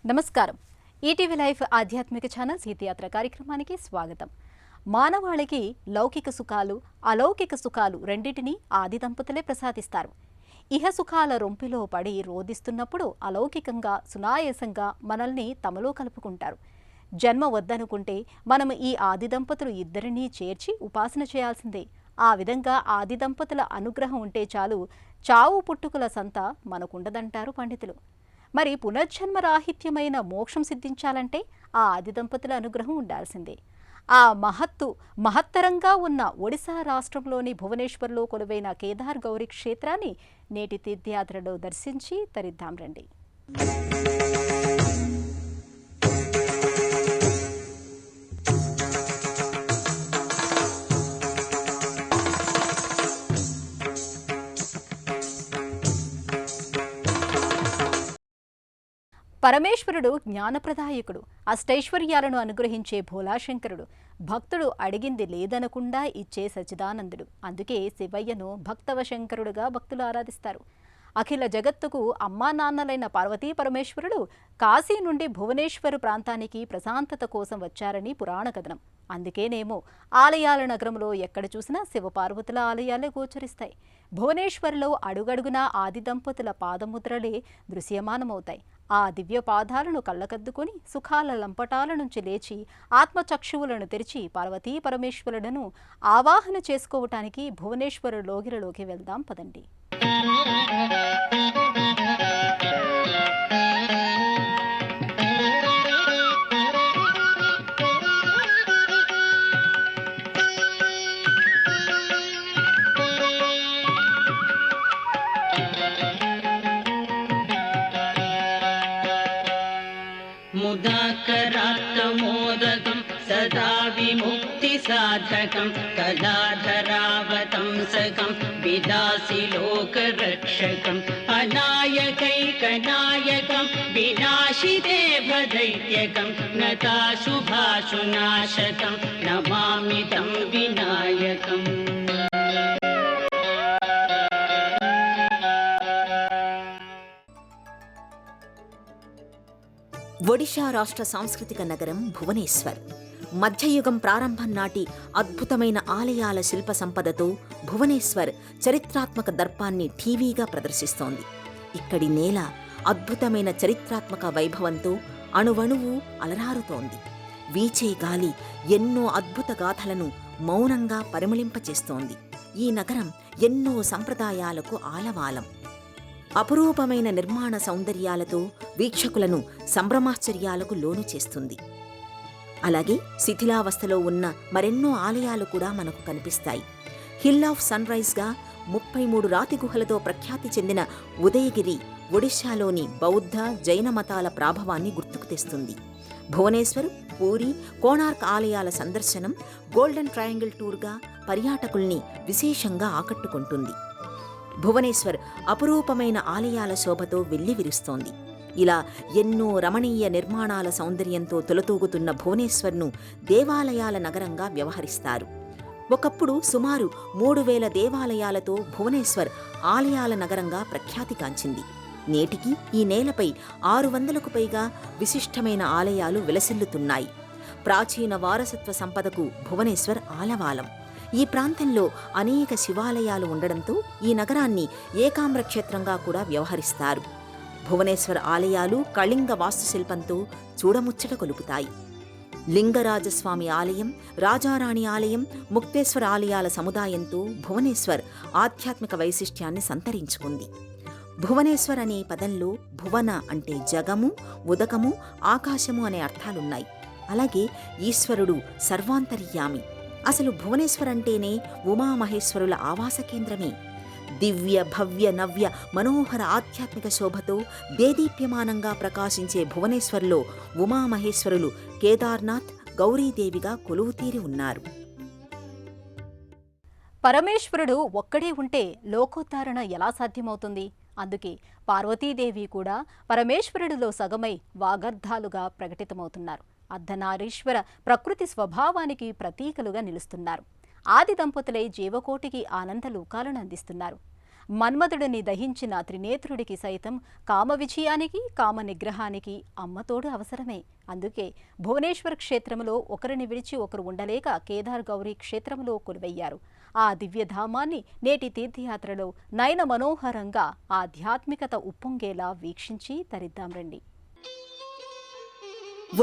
నమస్కారం. ETV live ఆధ్యాత్మిక channel సీతయాత్ర కార్యక్రమానికి స్వాగతం. మానవాళికి లౌకిక సుఖాలు, అలౌకిక సుఖాలు రెండింటినీ ఆది దంపతులే ప్రసాదిస్తారు. ఇహ సుఖాల రొంపిలో పడి రోదిస్తున్నప్పుడు అలౌకికంగా, సునాయాసంగా మనల్ని తమలో కలుపుకుంటారు. జన్మ వద్దనుకుంటే మనం ఈ ఆది దంపతులు ఇద్దరినీ చేర్చి ఉపాసన చేయాల్సిందే. ఆ విధంగా ఆది దంపతుల అనుగ్రహం ఉంటే చాలు, చావు పుట్టుకుల సంత మనకుండదంటారు పండితులు. మరి పునర్జన్మరాహిత్యమైన మోక్షం సిద్ధించాలంటే ఆ ఆది దంపతుల అనుగ్రహం ఉండాల్సిందే. ఆ మహత్తరంగా ఉన్న ఒడిశా రాష్ట్రంలోని భువనేశ్వర్లో కొలువైన కేదార్ గౌరీ క్షేత్రాన్ని నేటి తీర్థయాత్రలో దర్శించి తరిద్దాం రండి. పరమేశ్వరుడు జ్ఞానప్రదాయకుడు, అష్టైశ్వర్యాలను అనుగ్రహించే భోలాశంకరుడు, భక్తుడు అడిగింది లేదనకుండా ఇచ్చే సచ్చిదానందుడు. అందుకే శివయ్యను భక్తవశంకరుడుగా భక్తులు ఆరాధిస్తారు. అఖిల జగత్తుకు అమ్మా నాన్నలైన పార్వతీ పరమేశ్వరుడు కాశీ నుండి భువనేశ్వరు ప్రాంతానికి ప్రశాంతత కోసం వచ్చారని పురాణ కథనం. అందుకేనేమో ఆలయాల నగరంలో ఎక్కడ చూసినా శివపార్వతుల ఆలయాలే గోచరిస్తాయి. భువనేశ్వర్లో అడుగడుగునా ఆది దంపతుల పాదముద్రలే దృశ్యమానమవుతాయి. ఆ దివ్య పాదాలను కళ్ళకద్దుకొని సుఖాల లంపటాల నుంచి లేచి ఆత్మచక్షువులను తెరిచి పార్వతీ పరమేశ్వరులను ఆవాహన చేసుకోవటానికి భువనేశ్వరు లోగిరలోకి వెళ్దాం పదండి. मुदाकरात्तमोदकं सदा विमुक्तिसाधकं कलाधरावतंसकं विदासि लोकरक्षकम् अनायकैकनायकं विनाशिदेवदैत्यकं नताशुभाशुनाशकं नमामि तं विनायकम्. ఒడిషా రాష్ట్ర సాంస్కృతిక నగరం భువనేశ్వర్. మధ్యయుగం ప్రారంభం నాటి అద్భుతమైన ఆలయాల శిల్ప సంపదతో భువనేశ్వర్ చరిత్రాత్మక దర్పాన్ని టీవీగా ప్రదర్శిస్తోంది. ఇక్కడి నేల అద్భుతమైన చరిత్రాత్మక వైభవంతో అణువణువు అలరారుతోంది. వీచే గాలి ఎన్నో అద్భుత గాథలను మౌనంగా పరిమళింపచేస్తోంది. ఈ నగరం ఎన్నో సంప్రదాయాలకు ఆలవాలం. అపురూపమైన నిర్మాణ సౌందర్యాలతో వీక్షకులను సంభ్రమాశ్చర్యాలకు లోను చేస్తుంది. అలాగే శిథిలావస్థలో ఉన్న మరెన్నో ఆలయాలు కూడా మనకు కనిపిస్తాయి. హిల్ ఆఫ్ సన్ రైజ్గా 33 రాతి గుహలతో ప్రఖ్యాతి చెందిన ఉదయగిరి ఒడిశాలోని బౌద్ధ, జైన మతాల ప్రాభవాన్ని గుర్తుకు తెస్తుంది. భువనేశ్వర్, పూరి, కోణార్క్ ఆలయాల సందర్శనం గోల్డెన్ ట్రయాంగిల్ టూర్గా పర్యాటకుల్ని విశేషంగా ఆకట్టుకుంటుంది. భువనేశ్వర్ అపురూపమైన ఆలయాల శోభతో వెల్లివిరుస్తోంది. ఇలా ఎన్నో రమణీయ నిర్మాణాల సౌందర్యంతో తొలతూగుతున్న భువనేశ్వర్ను దేవాలయాల నగరంగా వ్యవహరిస్తారు. ఒకప్పుడు సుమారు 3000 దేవాలయాలతో భువనేశ్వర్ ఆలయాల నగరంగా ప్రఖ్యాతిగాంచింది. నేటికి ఈ నేలపై 600కు పైగా విశిష్టమైన ఆలయాలు విలసిల్లుతున్నాయి. ప్రాచీన వారసత్వ సంపదకు భువనేశ్వర్ ఆలవాలం. ఈ ప్రాంతంలో అనేక శివాలయాలు ఉండడంతో ఈ నగరాన్ని ఏకామ్ర క్షేత్రంగా కూడా వ్యవహరిస్తారు. భువనేశ్వర్ ఆలయాలు కళింగ వాస్తుశిల్పంతో చూడముచ్చట కొలుపుతాయి. లింగరాజస్వామి ఆలయం, రాజారాణి ఆలయం, ముక్తేశ్వర ఆలయాల సముదాయంతో భువనేశ్వర్ ఆధ్యాత్మిక వైశిష్ట్యాన్ని సంతరించుకుంది. భువనేశ్వర్ అనే పదంలో భువన అంటే జగము, ఉదకము, ఆకాశము అనే అర్థాలున్నాయి. అలాగే ఈశ్వరుడు సర్వాంతర్యామి. అసలు భువనేశ్వర్ అంటేనే ఉమామహేశ్వరుల ఆవాస కేంద్రమే. దివ్య భవ్య నవ్య మనోహర ఆధ్యాత్మిక శోభతో దేదీప్యమానంగా ప్రకాశించే భువనేశ్వర్లో ఉమామహేశ్వరులు కేదార్నాథ్, గౌరీదేవిగా కొలువుతీరి ఉన్నారు. పరమేశ్వరుడు ఒక్కడే ఉంటే లోకోద్ధారణ ఎలా సాధ్యమవుతుంది? అందుకే పార్వతీదేవి కూడా పరమేశ్వరుడిలో సగమై వాగర్ధాలుగా ప్రకటితమవుతున్నారు. అర్ధనారీశ్వర ప్రకృతి స్వభావానికి ప్రతీకలుగా నిలుస్తున్నారు. ఆది దంపతులై జీవకోటికి ఆనంద లోకాలను అందిస్తున్నారు. మన్మధుడిని దహించిన త్రినేత్రుడికి సైతం కామ విజయానికి కామ నిగ్రహానికి అమ్మతోడు అవసరమే. అందుకే భువనేశ్వర్ క్షేత్రంలో ఒకరిని విడిచి ఒకరు ఉండలేక కేదార్ గౌరీ క్షేత్రంలో కొలువయ్యారు. ఆ దివ్యధామాన్ని నేటి తీర్థయాత్రలో నయన మనోహరంగా ఆధ్యాత్మికత ఉప్పొంగేలా వీక్షించి తరిద్దాం రండి.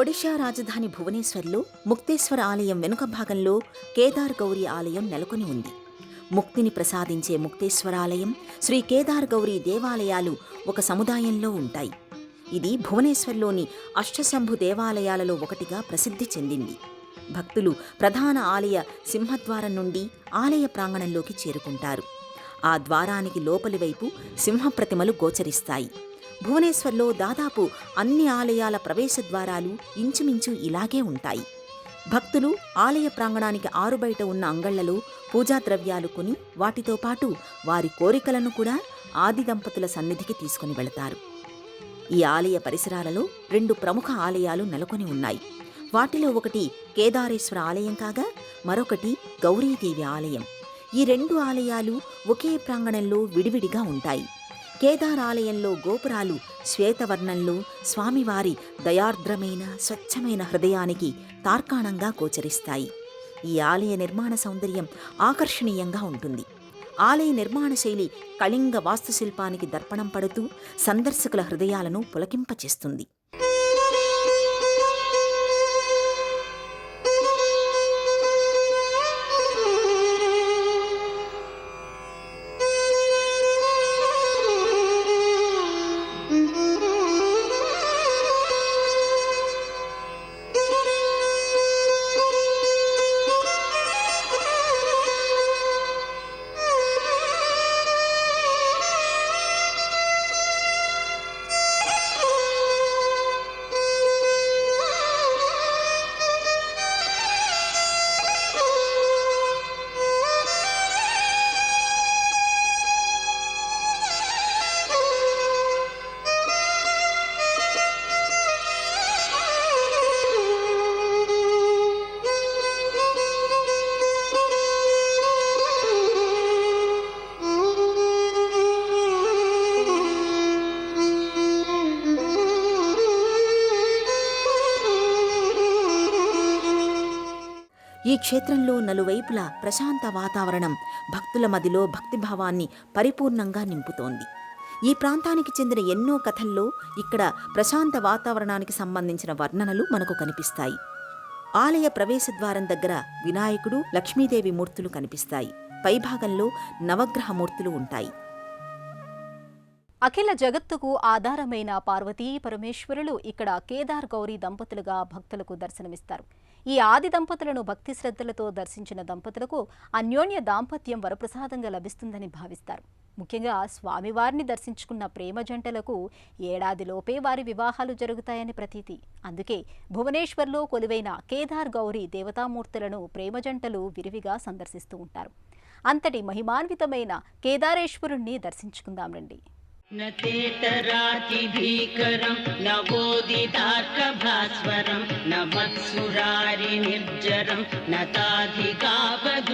ఒడిషా రాజధాని భువనేశ్వర్లో ముక్తేశ్వర ఆలయం వెనుక భాగంలో కేదార్ గౌరీ ఆలయం నెలకొని ఉంది. ముక్తిని ప్రసాదించే ముక్తేశ్వరాలయం, శ్రీ కేదార్ గౌరీ దేవాలయాలు ఒక సముదాయంలో ఉంటాయి. ఇది భువనేశ్వర్లోని అష్టశంభు దేవాలయాలలో ఒకటిగా ప్రసిద్ధి చెందింది. భక్తులు ప్రధాన ఆలయ సింహద్వారం నుండి ఆలయ ప్రాంగణంలోకి చేరుకుంటారు. ఆ ద్వారానికి లోపలి వైపు సింహప్రతిమలు గోచరిస్తాయి. భువనేశ్వర్లో దాదాపు అన్ని ఆలయాల ప్రవేశ ద్వారాలు ఇంచుమించు ఇలాగే ఉంటాయి. భక్తులు ఆలయ ప్రాంగణానికి ఆరుబయట ఉన్న అంగళ్లలో పూజా ద్రవ్యాలు కొని వాటితో పాటు వారి కోరికలను కూడా ఆది దంపతుల సన్నిధికి తీసుకుని వెళతారు. ఈ ఆలయ పరిసరాలలో 2 ప్రముఖ ఆలయాలు నెలకొని ఉన్నాయి. వాటిలో ఒకటి కేదారేశ్వర ఆలయం కాగా మరొకటి గౌరీదేవి ఆలయం. ఈ 2 ఆలయాలు ఒకే ప్రాంగణంలో విడివిడిగా ఉంటాయి. కేదార్ ఆలయంలో గోపురాలు శ్వేతవర్ణంలో స్వామివారి దయార్ద్రమైన స్వచ్ఛమైన హృదయానికి తార్కాణంగా గోచరిస్తాయి. ఈ ఆలయ నిర్మాణ సౌందర్యం ఆకర్షణీయంగా ఉంటుంది. ఆలయ నిర్మాణ శైలి కళింగ వాస్తుశిల్పానికి దర్పణం పడుతూ సందర్శకుల హృదయాలను పులకింపచేస్తుంది. ఈ క్షేత్రంలో నలువైపులా ప్రశాంత వాతావరణం భక్తుల మదిలో భక్తిభావాన్ని పరిపూర్ణంగా నింపుతోంది. ఈ ప్రాంతానికి చెందిన ఎన్నో కథల్లో ఇక్కడ ప్రశాంత వాతావరణానికి సంబంధించిన వర్ణనలు మనకు కనిపిస్తాయి. ఆలయ ప్రవేశద్వారం దగ్గర వినాయకుడు, లక్ష్మీదేవి మూర్తులు కనిపిస్తాయి. పైభాగంలో నవగ్రహ మూర్తులు ఉంటాయి. అఖిల జగత్తుకు ఆధారమైన పార్వతీ పరమేశ్వరులు ఇక్కడ కేదార్ గౌరీ దంపతులుగా భక్తులకు దర్శనమిస్తారు. ఈ ఆది దంపతులను భక్తి శ్రద్ధలతో దర్శించిన దంపతులకు అన్యోన్య దాంపత్యం వరప్రసాదంగా లభిస్తుందని భావిస్తారు. ముఖ్యంగా స్వామివారిని దర్శించుకున్న ప్రేమ జంటలకు ఏడాదిలోపే వారి వివాహాలు జరుగుతాయని ప్రతీతి. అందుకే భువనేశ్వర్లో కొలువైన కేదార్ గౌరీ దేవతామూర్తులను ప్రేమ జంటలు విరివిగా సందర్శిస్తూ ఉంటారు. అంతటి మహిమాన్వితమైన కేదారేశ్వరుణ్ణి దర్శించుకుందాం రండి. न तेतरातिभीकरं न बोधितार्कभास्वरं न मत्सुरारिनिर्जरं न ताधिकापदुद्धरं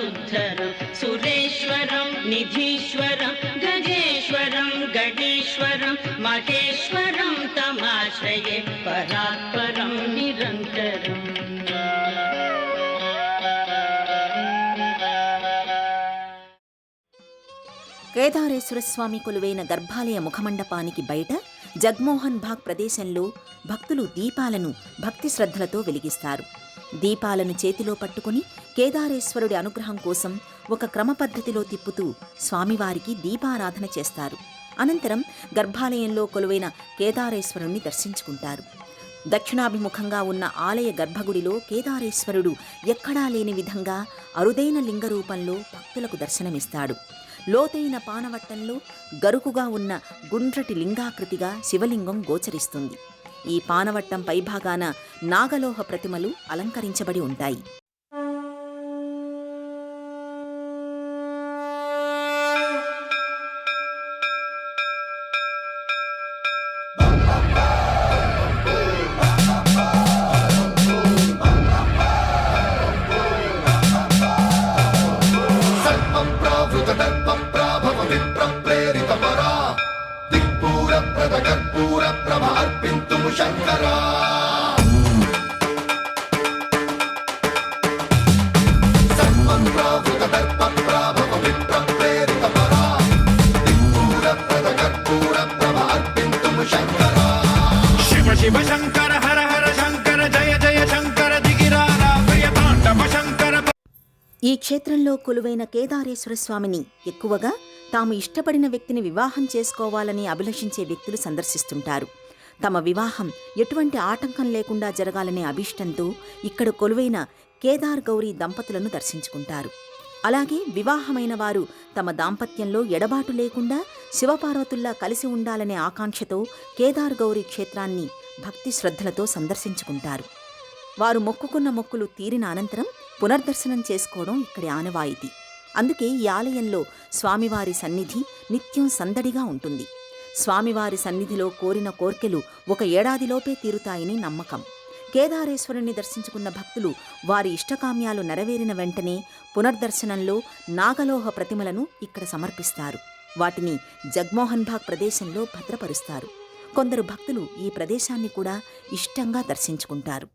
सुरेश्वरं निधीश्वरं गजेश्वरं गणेश्वरं महेश्वरं तमाश्रये परात्परं निरन्तरम्. కేదారేశ్వర స్వామి కొలువైన గర్భాలయ ముఖమండపానికి బయట జగ్మోహన్ బాగ్ ప్రదేశంలో భక్తులు దీపాలను భక్తి శ్రద్ధలతో వెలిగిస్తారు. దీపాలను చేతిలో పట్టుకుని కేదారేశ్వరుడి అనుగ్రహం కోసం ఒక క్రమపద్ధతిలో తిప్పుతూ స్వామివారికి దీపారాధన చేస్తారు. అనంతరం గర్భాలయంలో కొలువైన కేదారేశ్వరుణ్ణి దర్శించుకుంటారు. దక్షిణాభిముఖంగా ఉన్న ఆలయ గర్భగుడిలో కేదారేశ్వరుడు ఎక్కడా లేని విధంగా అరుదైన లింగ రూపంలో భక్తులకు దర్శనమిస్తాడు. లోతైన పానవట్టంలో గరుకుగా ఉన్న గుండ్రటి లింగాకృతిగా శివలింగం గోచరిస్తుంది. ఈ పానవట్టం పైభాగాన నాగలోహ ప్రతిమలు అలంకరించబడి ఉంటాయి. విప్రం ప్రేత శివ శివ శంకర హర హర శంకర జయ జయ శంకర దిగిరారా ప్రియ తాండవ శంకర. ఈ క్షేత్రంలో కొలువైన కేదారేశ్వర స్వామిని ఎక్కువగా తాము ఇష్టపడిన వ్యక్తిని వివాహం చేసుకోవాలని అభిలషించే వ్యక్తులు సందర్శిస్తుంటారు. తమ వివాహం ఎటువంటి ఆటంకం లేకుండా జరగాలనే అభీష్టంతో ఇక్కడ కొలువైన కేదార్ గౌరీ దంపతులను దర్శించుకుంటారు. అలాగే వివాహమైన వారు తమ దాంపత్యంలో ఎడబాటు లేకుండా శివపార్వతుల్లా కలిసి ఉండాలనే ఆకాంక్షతో కేదార్ గౌరీ క్షేత్రాన్ని భక్తి శ్రద్ధలతో సందర్శించుకుంటారు. వారు మొక్కుకున్న మొక్కులు తీరిన అనంతరం పునర్దర్శనం చేసుకోవడం ఇక్కడి ఆనవాయితీ. అందుకే ఈ ఆలయంలో స్వామివారి సన్నిధి నిత్యం సందడిగా ఉంటుంది. స్వామివారి సన్నిధిలో కోరిన కోర్కెలు 1 ఏడాదిలోపే తీరుతాయని నమ్మకం. కేదారేశ్వరుని దర్శించుకున్న భక్తులు వారి ఇష్టకామ్యాలు నెరవేరిన వెంటనే పునర్దర్శనంలో నాగలోహ ప్రతిమలను ఇక్కడ సమర్పిస్తారు. వాటిని జగ్మోహన్ బాగ్ ప్రదేశంలో భద్రపరుస్తారు. కొందరు భక్తులు ఈ ప్రదేశాన్ని కూడా ఇష్టంగా దర్శించుకుంటారు.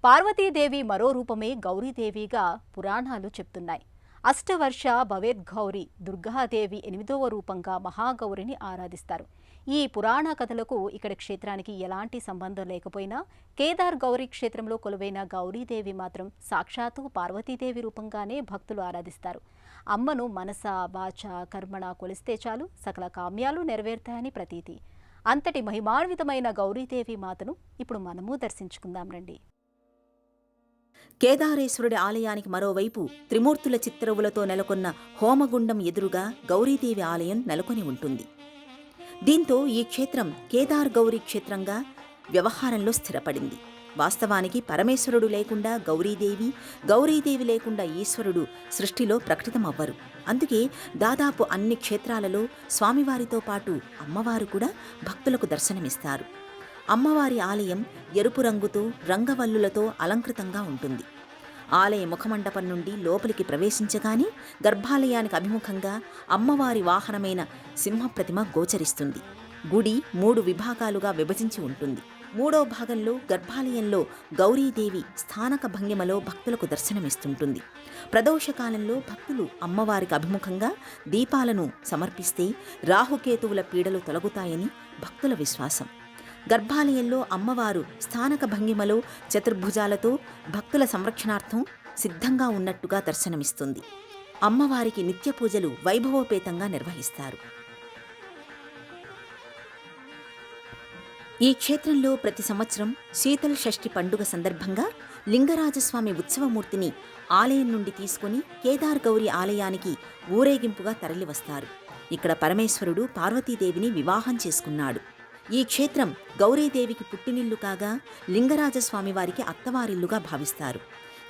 పార్వతీదేవి మరో రూపమే గౌరీదేవిగా పురాణాలు చెప్తున్నాయి. అష్టవర్ష భవేద్ గౌరి దుర్గాదేవి 8వ రూపంగా మహాగౌరిని ఆరాధిస్తారు. ఈ పురాణ కథలకు ఇక్కడ క్షేత్రానికి ఎలాంటి సంబంధం లేకపోయినా కేదార్ గౌరీ క్షేత్రంలో కొలువైన గౌరీదేవి మాత్రం సాక్షాత్తు పార్వతీదేవి రూపంగానే భక్తులు ఆరాధిస్తారు. అమ్మను మనస వాచ కర్మణ కొలిస్తే చాలు సకల కామ్యాలు నెరవేరుతాయని ప్రతీతి. అంతటి మహిమాన్వితమైన గౌరీదేవి మాతను ఇప్పుడు మనము దర్శించుకుందాం రండి. కేదారేశ్వరుడి ఆలయానికి మరోవైపు త్రిమూర్తుల చిత్తరువులతో నెలకొన్న హోమగుండం ఎదురుగా గౌరీదేవి ఆలయం నెలకొని ఉంటుంది. దీంతో ఈ క్షేత్రం కేదార్ గౌరీ క్షేత్రంగా వ్యవహారంలో స్థిరపడింది. వాస్తవానికి పరమేశ్వరుడు లేకుండా గౌరీదేవి, గౌరీదేవి లేకుండా ఈశ్వరుడు సృష్టిలో ప్రకటితమవ్వరు. అందుకే దాదాపు అన్ని క్షేత్రాలలో స్వామివారితో పాటు అమ్మవారు కూడా భక్తులకు దర్శనమిస్తారు. అమ్మవారి ఆలయం ఎరుపు రంగుతో రంగవల్లులతో అలంకృతంగా ఉంటుంది. ఆలయ ముఖమండపం నుండి లోపలికి ప్రవేశించగానే గర్భాలయానికి అభిముఖంగా అమ్మవారి వాహనమైన సింహప్రతిమ గోచరిస్తుంది. గుడి 3 విభాగాలుగా విభజించి ఉంటుంది. 3వ భాగంలో గర్భాలయంలో గౌరీదేవి స్థానక భంగిమలో భక్తులకు దర్శనమిస్తుంటుంది. ప్రదోషకాలంలో భక్తులు అమ్మవారికి అభిముఖంగా దీపాలను సమర్పిస్తే రాహుకేతువుల పీడలు తొలగుతాయని భక్తుల విశ్వాసం. గర్భాలయంలో అమ్మవారు స్థానక భంగిమలో చతుర్భుజాలతో భక్తుల సంరక్షణార్థం సిద్ధంగా ఉన్నట్టుగా దర్శనమిస్తుంది. అమ్మవారికి నిత్య పూజలు వైభవోపేతంగా నిర్వహిస్తారు. ఈ క్షేత్రంలో ప్రతి సంవత్సరం శీతల షష్ఠి పండుగ సందర్భంగా లింగరాజస్వామి ఉత్సవమూర్తిని ఆలయం నుండి తీసుకుని కేదార్ గౌరీ ఆలయానికి ఊరేగింపుగా తరలివస్తారు. ఇక్కడ పరమేశ్వరుడు పార్వతీదేవిని వివాహం చేసుకున్నాడు. ఈ క్షేత్రం గౌరీదేవికి పుట్టినిల్లు కాగా లింగరాజస్వామి వారికి అత్తవారిల్లుగా భావిస్తారు.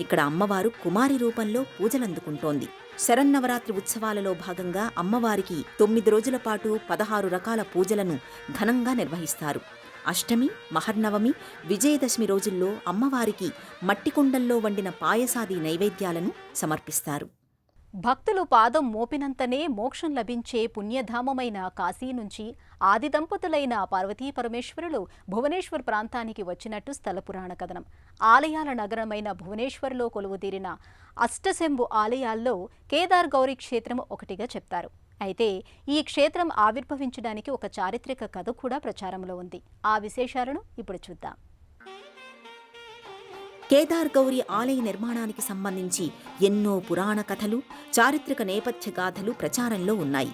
ఇక్కడ అమ్మవారు కుమారి రూపంలో పూజలందుకుంటోంది. శరన్నవరాత్రి ఉత్సవాలలో భాగంగా అమ్మవారికి 9 రోజుల పాటు 16 రకాల పూజలను ఘనంగా నిర్వహిస్తారు. అష్టమి, మహర్నవమి, విజయదశమి రోజుల్లో అమ్మవారికి మట్టి కుండల్లో వండిన పాయసాది నైవేద్యాలను సమర్పిస్తారు. భక్తులు పాదం మోపినంతనే మోక్షం లభించే పుణ్యధామమైన కాశీ నుంచి ఆది దంపతులైన పార్వతీ పరమేశ్వరులు భువనేశ్వర్ ప్రాంతానికి వచ్చినట్టు స్థల పురాణ కథనం. ఆలయాల నగరమైన భువనేశ్వర్లో కొలువుదీరిన అష్టశంభు ఆలయాల్లో కేదార్ గౌరీ క్షేత్రం ఒకటిగా చెప్తారు. అయితే ఈ క్షేత్రం ఆవిర్భవించడానికి ఒక చారిత్రక కథ కూడా ప్రచారంలో ఉంది. ఆ విశేషాలను ఇప్పుడు చూద్దాం. కేదార్ గౌరీ ఆలయ నిర్మాణానికి సంబంధించి ఎన్నో పురాణ కథలు, చారిత్రక నేపథ్య గాథలు ప్రచారంలో ఉన్నాయి.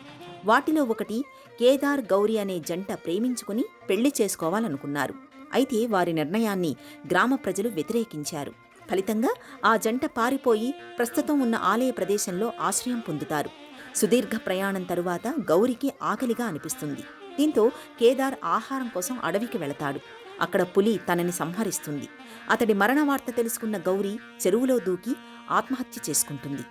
వాటిలో ఒకటి కేదార్ గౌరీ అనే జంట ప్రేమించుకుని పెళ్లి చేసుకోవాలనుకున్నారు. అయితే వారి నిర్ణయాన్ని గ్రామ ప్రజలు వ్యతిరేకించారు. ఫలితంగా ఆ జంట పారిపోయి ప్రస్తుతం ఉన్న ఆలయ ప్రదేశంలో ఆశ్రయం పొందుతారు. సుదీర్ఘ ప్రయాణం తరువాత గౌరికి ఆకలిగా అనిపిస్తుంది. దీంతో కేదార్ ఆహారం కోసం అడవికి వెళతాడు. అక్కడ పులి తనని సంహరిస్తుంది. అతడి మరణ వార్త తెలుసుకున్న గౌరీ చెరువులో దూకి ఆత్మహత్య చేసుకుంటుంది.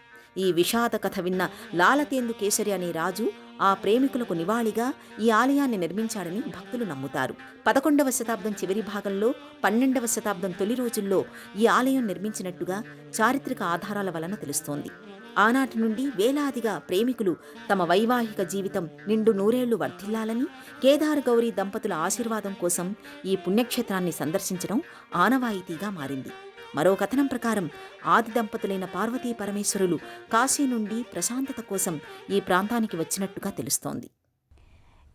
ఈ విషాద కథ విన్న లాలతేందు కేసరి అనే రాజు ఆ ప్రేమికులకు నివాళిగా ఈ ఆలయాన్ని నిర్మించాడని భక్తులు నమ్ముతారు. 11వ శతాబ్దం చివరి భాగంలో 12వ శతాబ్దం తొలి రోజుల్లో ఈ ఆలయం నిర్మించినట్టుగా చారిత్రక ఆధారాల వలన తెలుస్తోంది. ఆనాటి నుండి వేలాదిగా ప్రేమికులు తమ వైవాహిక జీవితం నిండు నూరేళ్లు వర్ధిల్లాలని కేదార్ గౌరీ దంపతుల ఆశీర్వాదం కోసం ఈ పుణ్యక్షేత్రాన్ని సందర్శించడం ఆనవాయితీగా మారింది. మరో కథనం ప్రకారం ఆది దంపతులైన పార్వతీ పరమేశ్వరులు కాశీ నుండి ప్రశాంతత కోసం ఈ ప్రాంతానికి వచ్చినట్టుగా తెలుస్తోంది.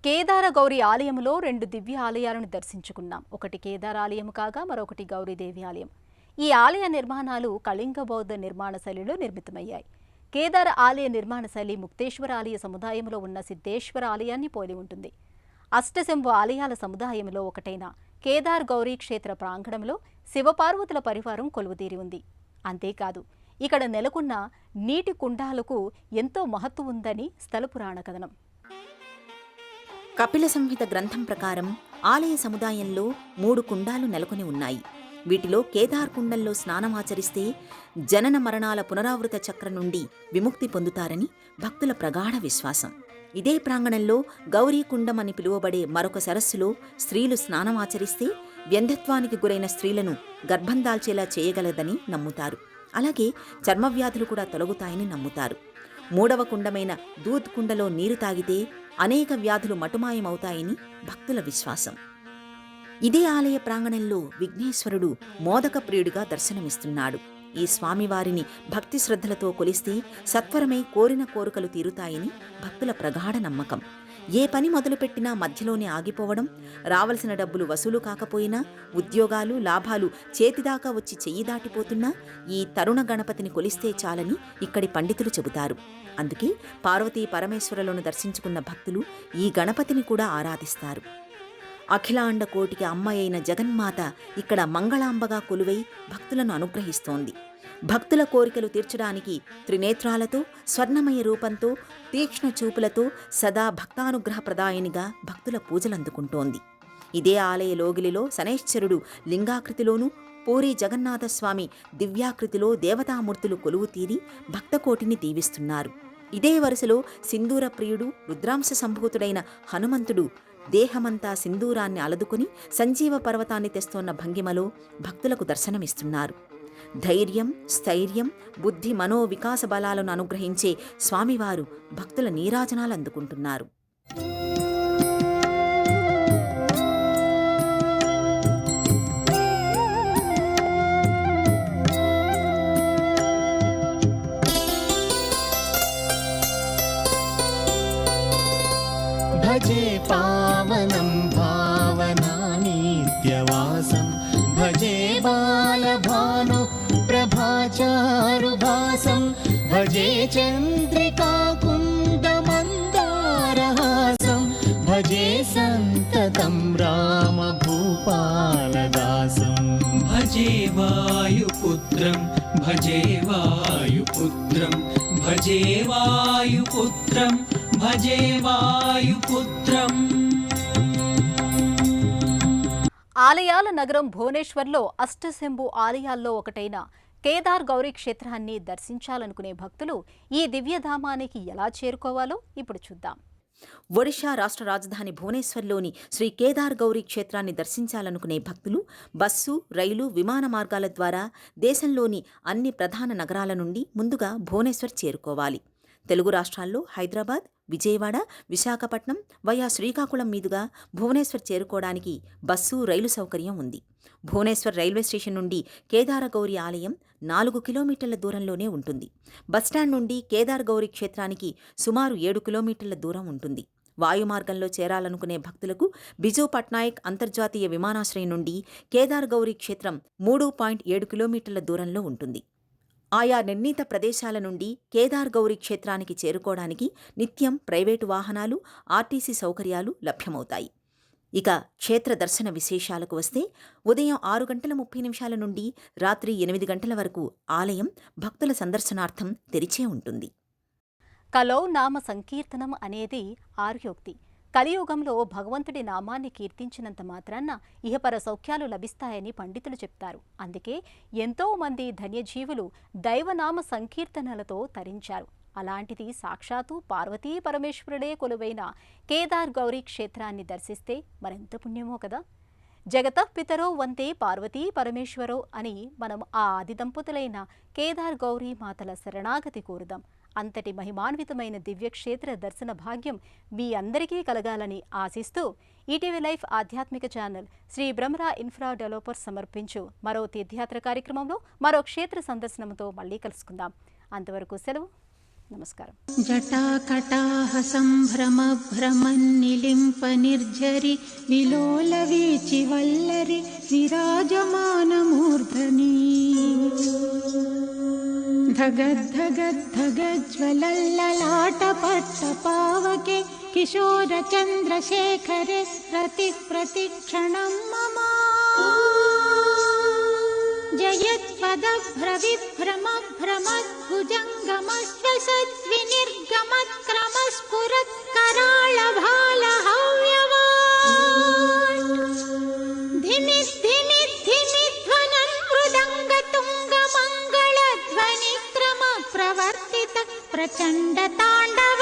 కేదార గౌరీ ఆలయంలో 2 దివ్య ఆలయాలను దర్శించుకున్నాం. ఒకటి కేదార ఆలయం కాగా మరొకటి గౌరీదేవి ఆలయం. ఈ ఆలయ నిర్మాణాలు కళింగ బౌద్ధ నిర్మాణ శైలిలో నిర్మితమయ్యాయి. కేదార ఆలయ నిర్మాణ శైలి ముక్తేశ్వర ఆలయ సముదాయంలో ఉన్న సిద్ధేశ్వర ఆలయాన్ని పోలి ఉంటుంది. అష్టశంభు ఆలయాల సముదాయంలో ఒకటైన కేదార్ గౌరీ క్షేత్ర ప్రాంగణంలో శివపార్వతుల పరివారం కొలువుతీరి ఉంది. అంతేకాదు ఇక్కడ నెలకొన్న నీటి కుండాలకు ఎంతో మహత్తు ఉందని స్థల పురాణ కథనం. కపిల సంహిత గ్రంథం ప్రకారం ఆలయ సముదాయంలో 3 కుండాలు నెలకొని ఉన్నాయి. వీటిలో కేదార్ కుండంలో స్నానమాచరిస్తే జనన మరణాల పునరావృత చక్రం నుండి విముక్తి పొందుతారని భక్తుల ప్రగాఢ విశ్వాసం. ఇదే ప్రాంగణంలో గౌరీకుండం అని పిలువబడే మరొక సరస్సులో స్త్రీలు స్నానమాచరిస్తే వ్యంధత్వానికి గురైన స్త్రీలను గర్భం దాల్చేలా చేయగలదని నమ్ముతారు. అలాగే చర్మవ్యాధులు కూడా తొలగుతాయని నమ్ముతారు. 3వ కుండమైన దూద్ కుండలో నీరు తాగితే అనేక వ్యాధులు మటుమాయమవుతాయని భక్తుల విశ్వాసం. ఇదే ఆలయ ప్రాంగణంలో విఘ్నేశ్వరుడు మోదక ప్రియుడిగా దర్శనమిస్తున్నాడు. ఈ స్వామివారిని భక్తి శ్రద్ధలతో కొలిస్తే సత్వరమై కోరిన కోరికలు తీరుతాయని భక్తుల ప్రగాఢ నమ్మకం. ఏ పని మొదలుపెట్టినా మధ్యలోనే ఆగిపోవడం, రావలసిన డబ్బులు వసూలు కాకపోయినా, ఉద్యోగాలు లాభాలు చేతిదాకా వచ్చి చెయ్యి దాటిపోతున్నా ఈ తరుణ గణపతిని కొలిస్తే చాలని ఇక్కడి పండితులు చెబుతారు. అందుకే పార్వతీ పరమేశ్వరులను దర్శించుకున్న భక్తులు ఈ గణపతిని కూడా ఆరాధిస్తారు. అఖిలాండ కోటికి అమ్మ అయిన జగన్మాత ఇక్కడ మంగళాంబగా కొలువై భక్తులను అనుగ్రహిస్తోంది. భక్తుల కోరికలు తీర్చడానికి త్రినేత్రాలతో, స్వర్ణమయ రూపంతో, తీక్ష్ణ చూపులతో సదా భక్తానుగ్రహ ప్రదాయనిగా భక్తుల పూజలందుకుంటోంది. ఇదే ఆలయ లోగిలిలో శనైశ్చరుడు లింగాకృతిలోనూ, పూరీ జగన్నాథస్వామి దివ్యాకృతిలో దేవతామూర్తులు కొలువు తీరి భక్తకోటిని దీవిస్తున్నారు. ఇదే వరుసలో సింధూర ప్రియుడు రుద్రాంశ సంభూతుడైన హనుమంతుడు దేహమంతా సింధూరాన్ని అలదుకుని సంజీవ పర్వతాన్ని తెస్తోన్న భంగిమలో భక్తులకు దర్శనమిస్తున్నారు. ధైర్యం, స్థైర్యం, బుద్ధి, మనోవికాస బలాలను అనుగ్రహించే స్వామివారు భక్తుల నీరాజనాలు అందుకుంటున్నారు. भजे पावनं भावनानित्यवासं भजे बालभानु प्रभाचारुभासं भजे चन्द्रिकाकुन्दमन्दारहासं भजे सन्ततं रामभूपालदासं भजे वायुपुत्रं भजे वायुपुत्रं भजे वायुपुत्रं भजे वायुपुत्रम्. ఆలయాల నగరం భువనేశ్వర్లో అష్టశంభు ఆలయాల్లో ఒకటైన కేదార్ గౌరీ క్షేత్రాన్ని దర్శించాలనుకునే భక్తులు ఈ దివ్యధామానికి ఎలా చేరుకోవాలో ఇప్పుడు చూద్దాం. ఒడిషా రాష్ట్ర రాజధాని భువనేశ్వర్లోని శ్రీ కేదార్ గౌరీ క్షేత్రాన్ని దర్శించాలనుకునే భక్తులు బస్సు, రైలు, విమాన మార్గాల ద్వారా దేశంలోని అన్ని ప్రధాన నగరాల నుండి ముందుగా భువనేశ్వర్ చేరుకోవాలి. తెలుగు రాష్ట్రాల్లో హైదరాబాద్, విజయవాడ, విశాఖపట్నం వయా శ్రీకాకుళం మీదుగా భువనేశ్వర్ చేరుకోవడానికి బస్సు, రైలు సౌకర్యం ఉంది. భువనేశ్వర్ రైల్వే స్టేషన్ నుండి కేదార గౌరీ ఆలయం 4 కిలోమీటర్ల దూరంలోనే ఉంటుంది. బస్టాండ్ నుండి కేదార్ గౌరీ క్షేత్రానికి సుమారు 7 కిలోమీటర్ల దూరం ఉంటుంది. వాయుమార్గంలో చేరాలనుకునే భక్తులకు బిజూ పట్నాయక్ అంతర్జాతీయ విమానాశ్రయం నుండి కేదార్ గౌరీ క్షేత్రం 3.7 కిలోమీటర్ల దూరంలో ఉంటుంది. ఆయా నిర్ణీత ప్రదేశాల నుండి కేదార్ గౌరీ క్షేత్రానికి చేరుకోవడానికి నిత్యం ప్రైవేటు వాహనాలు, ఆర్టీసీ సౌకర్యాలు లభ్యమవుతాయి. ఇక క్షేత్ర దర్శన విశేషాలకు వస్తే ఉదయం 6:30 నుండి రాత్రి 8 గంటల వరకు ఆలయం భక్తుల సందర్శనార్థం తెరిచే ఉంటుంది. కలో నామ సంకీర్తనం అనేది ఆర్యోక్తి. కలియుగంలో భగవంతుడి నామాన్ని కీర్తించినంత మాత్రాన ఇహపర సౌఖ్యాలు లభిస్తాయని పండితులు చెప్తారు. అందుకే ఎంతో మంది ధన్యజీవులు దైవనామ సంకీర్తనలతో తరించారు. అలాంటిది సాక్షాత్తు పార్వతీ పరమేశ్వరుడే కొలువైన కేదార్ గౌరీ క్షేత్రాన్ని దర్శిస్తే మరెంత పుణ్యమో కదా. జగతః పితరో వందే పార్వతీ పరమేశ్వరో అని మనం ఆ ఆది దంపతులైన కేదార్ గౌరీ మాతల శరణాగతి కోరుదాం. అంతటి మహిమాన్వితమైన దివ్యక్షేత్ర దర్శన భాగ్యం మీ అందరికీ కలగాలని ఆశిస్తూ ఈటీవీ లైఫ్ ఆధ్యాత్మిక channel Shri Brahmara infra developers సమర్పించు మరో తీర్థయాత్ర కార్యక్రమంలో మరో క్షేత్ర సందర్శనంతో మళ్ళీ కలుసుకుందాం. అంతవరకు సెలవు. నమస్కారం. జటాకటాహ సంభ్రమ భ్రమన్నిలింప నిర్జరి విలోల వీచి వల్లరి విరాజమానమూర్ధని ధగద్ధగద్ధగజ్వలల్లలాటపట్ట పావకే కిశోర చంద్రశేఖరే రతి ప్రతిక్షణం మమ जयत्पदभ्रविभ्रमभ्रमद्भुजङ्गमश्वसद्विनिर्गमत्क्रमस्फुरत्कराळभालहाव्यवाट् धिमिद्धिमिद्धिमिध्वनन् मृदङ्गतुङ्गमङ्गलध्वनिक्रम प्रवर्तित प्रचण्ड ताण्डव